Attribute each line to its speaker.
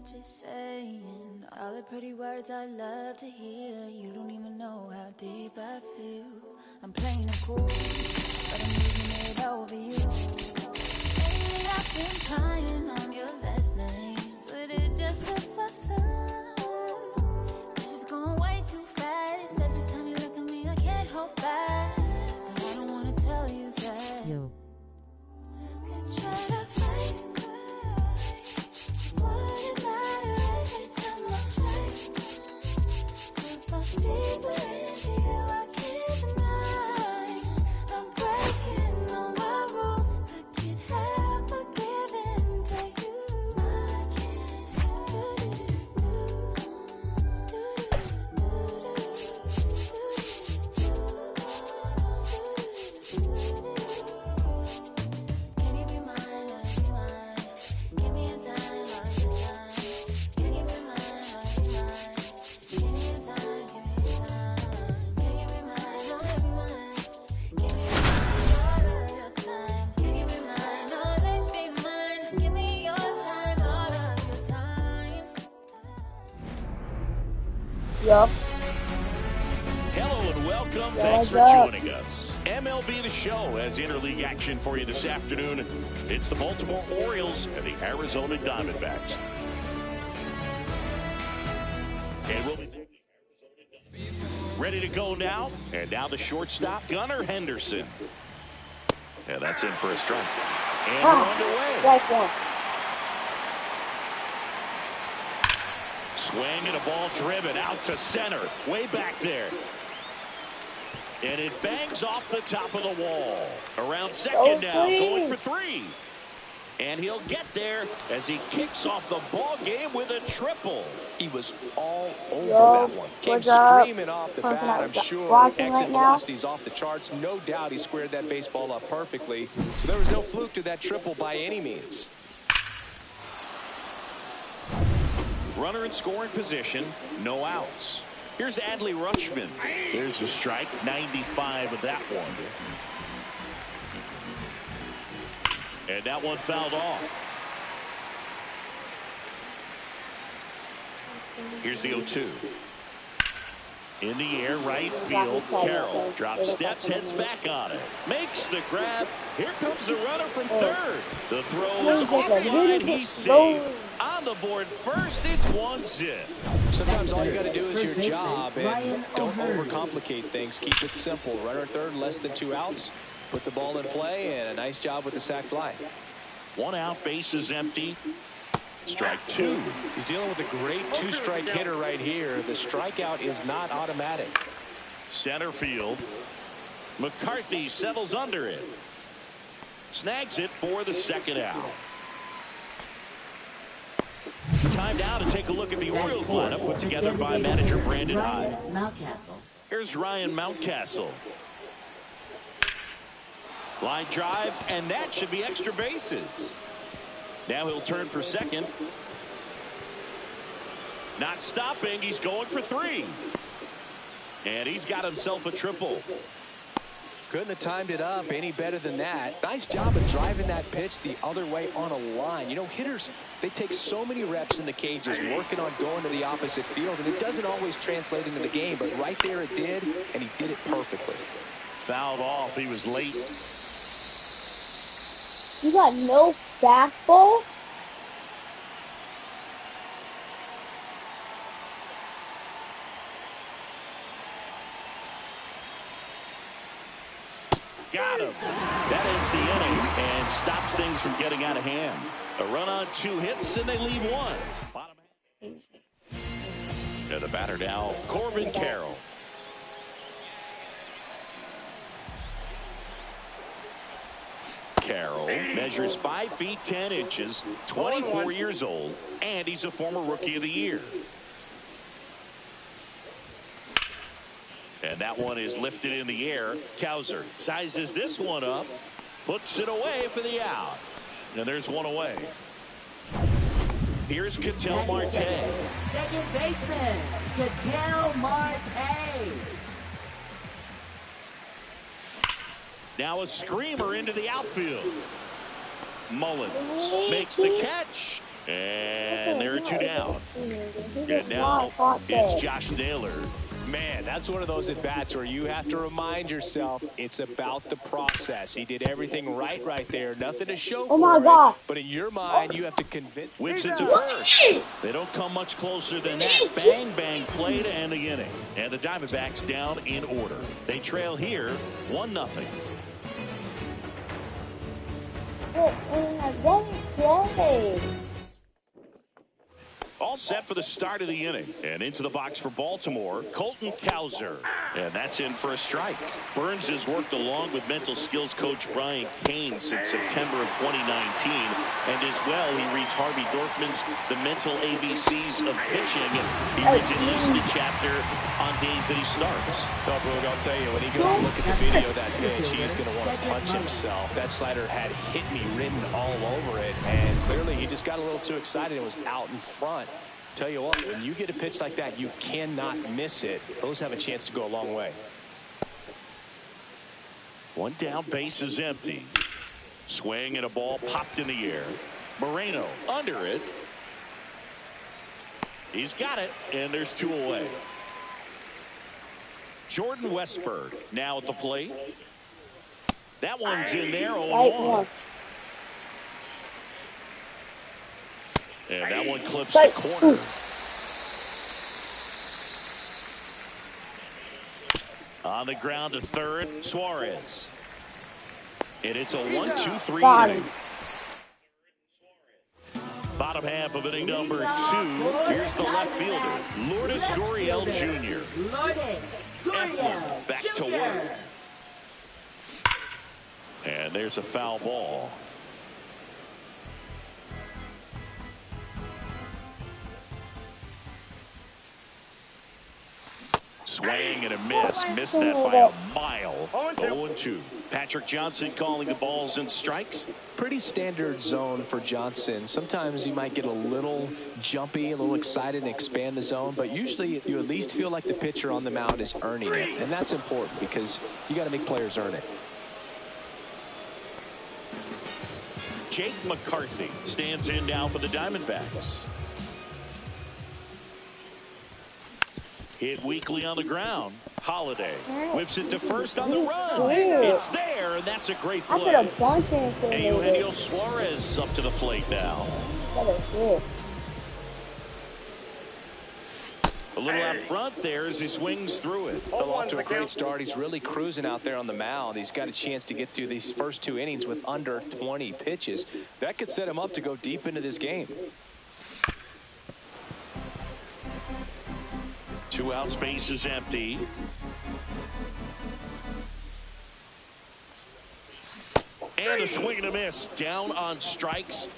Speaker 1: what you're saying. All the pretty words I love to hear. You don't even know how deep I feel. I'm playing it cool, but I'm using it over you. Lately I've been crying on your last name, but it just feels so soon. Cause it's going way too fast. Every time you look at me, I can't hold back. But I don't wanna tell you that.
Speaker 2: Yo.
Speaker 1: I could try to fight. Wouldn't matter every time I try. If I deeper into you, I can't deny. I'm breaking all my rules. I can't help but give in to you. I can't help Can you be mine? I'll be mine. Give me a time, I'll be time. Can you be mine? I'll be mine. Give me a time, give me a time. Can you be mine? I'll be mine. Give me a time, all of your time. Can you be mine? Always be mine. Give me your time, all of your time.
Speaker 3: Yup.
Speaker 4: Hello and welcome.
Speaker 3: Yeah,
Speaker 4: Thanks for
Speaker 3: what's up?
Speaker 4: joining us. MLB The Show has interleague action for you this afternoon. It's the Baltimore Orioles and the Arizona Diamondbacks. And we'll be ready to go now. And now the shortstop, Gunnar Henderson. And that's in for a strike. And we're underway.
Speaker 3: Strike one.
Speaker 4: Swing and a ball driven out to center. Way back there. And it bangs off the top of the wall. Around second now, going for three. And he'll get there as he kicks off the ball game with a triple.
Speaker 5: He was all over
Speaker 3: Yo,
Speaker 5: that one. Came
Speaker 3: what's up?
Speaker 5: screaming off the bat, I'm sure.
Speaker 3: Watching
Speaker 5: Exit
Speaker 3: right now?
Speaker 5: velocity's off the charts. No doubt he squared that baseball up perfectly. So there was no fluke to that triple by any means.
Speaker 4: Runner in scoring position, no outs. Here's Adley Rutschman. There's the strike, 95 of that one. And that one fouled off. Here's the 0-2. In the air, right field, Carroll drops steps, heads back on it. Makes the grab. Here comes the runner from third. The throw is off the line. He's saved. On the board first, it's 1-0.
Speaker 5: Sometimes all you got to do is your job and don't overcomplicate things. Keep it simple. Runner at third, less than 2 outs. Put the ball in play, and a nice job with the sac fly.
Speaker 4: 1 out, bases empty. Strike 2.
Speaker 5: He's dealing with a great 2-strike hitter right here. The strikeout is not automatic.
Speaker 4: Center field. McCarthy settles under it. Snags it for the second out. Time now to take a look at the Orioles lineup put together by manager Brandon Hyde. Here's Ryan Mountcastle. Line drive, and that should be extra bases. Now he'll turn for second. Not stopping. He's going for 3. And he's got himself a triple.
Speaker 5: Couldn't have timed it up any better than that. Nice job of driving that pitch the other way on a line. You know, hitters, they take so many reps in the cages working on going to the opposite field, and it doesn't always translate into the game, but right there it did, and he did it perfectly.
Speaker 4: Fouled off. He was late.
Speaker 3: You got no fastball?
Speaker 4: Got him. That ends the inning and stops things from getting out of hand. A run on 2 hits, and they leave 1. Bottom half. And the batter now, Corbin Carroll. Carroll measures 5 feet 10 inches, 24 years old, and he's a former Rookie of the Year. And that one is lifted in the air. Cowser sizes this one up, puts it away for the out. And there's one away. Here's Ketel Marte.
Speaker 2: Second baseman, Ketel Marte.
Speaker 4: Now a screamer into the outfield. Mullins makes the catch, And there are 2 down. And now it's Josh Naylor.
Speaker 5: Man, that's one of those at-bats where you have to remind yourself it's about the process. He did everything right there. Nothing to show for
Speaker 3: my
Speaker 5: it.
Speaker 3: God.
Speaker 5: But in your mind, you have to convince.
Speaker 4: Whips it to first. They don't come much closer than that. Bang, bang play to end the inning. And the Diamondbacks down in order. They trail here 1-0. All set for the start of the inning. And into the box for Baltimore, Colton Cowser. And that's in for a strike. Burns has worked along with mental skills coach Brian Kane since September of 2019. And as well, he reads Harvey Dorfman's The Mental ABCs of Pitching. He reads at least a chapter on days that he starts.
Speaker 5: Oh, Boog, I'll tell you, when he goes to look at the video of that pitch, he's going to want to punch himself. That slider had "hit me" written all over it. And clearly, he just got a little too excited and was out in front. Tell you what, when you get a pitch like that, you cannot miss it. Those have a chance to go a long way.
Speaker 4: 1 down, base is empty. Swing and a ball popped in the air. Moreno under it. He's got it, and there's 2 away. Jordan Westburg now at the plate. That one's in there, 0-1. And that one clips the corner. On the ground to third, Suarez. And it's a 1-2-3 inning. Bottom half of inning number 2. Here's the left fielder, Lourdes Gurriel Jr. Eflin back to work. And there's a foul ball. Swing and a miss. Missed that by a mile. 0-2. Patrick Johnson calling the balls and strikes.
Speaker 5: Pretty standard zone for Johnson. Sometimes you might get a little jumpy, a little excited and expand the zone, but usually you at least feel like the pitcher on the mound is earning it. And that's important because you got to make players earn it.
Speaker 4: Jake McCarthy stands in now for the Diamondbacks. Hit weakly on the ground. Holiday whips it to first on the run. It's there, and that's a great play. And Eugenio Suarez up to the plate now. A little out front there as he swings through it.
Speaker 5: Off to a great start. He's really cruising out there on the mound. He's got a chance to get through these first 2 innings with under 20 pitches. That could set him up to go deep into this game.
Speaker 4: 2 out, space is empty. And a swing and a miss. Down on strikes.